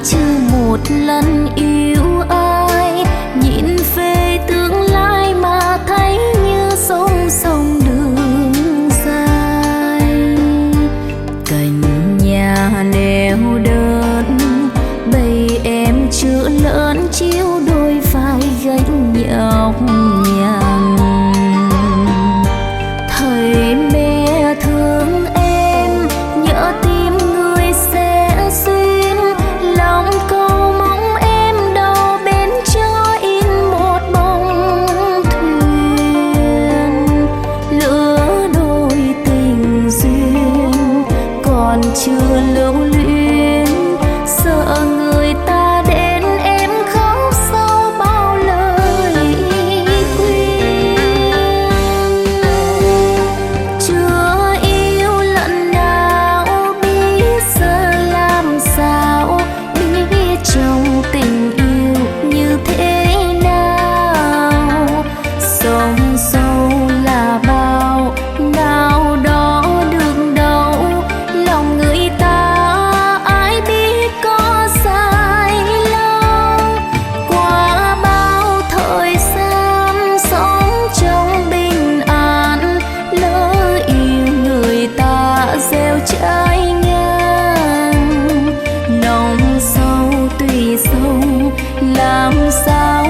chưa một lần yêu ai, nhìn về tương lai mà thấy như sông sông đường dài. Cành nhà neo đơn bầy em chưa lớn chiếu đôi vai gánh nhọc nhằn. Thầy mẹ thương em nhớ tim người sẽ xuyên, lòng câu mong em đâu bên cho in một bông thuyền. Lứa đôi tình duyên còn chưa lưu luyến, sợ người ta đến em khóc sau bao lời khuyên. Chưa yêu lần nào biết giờ làm sao, biết trong tình yêu như thế nào. Sông sâu là bao nào đó đường đâu, lòng người ta ai biết có dài lâu. Qua bao thời gian sống trong bình an, lỡ yêu người ta gieo trái ngang. Nồng sâu tùy sông làm sao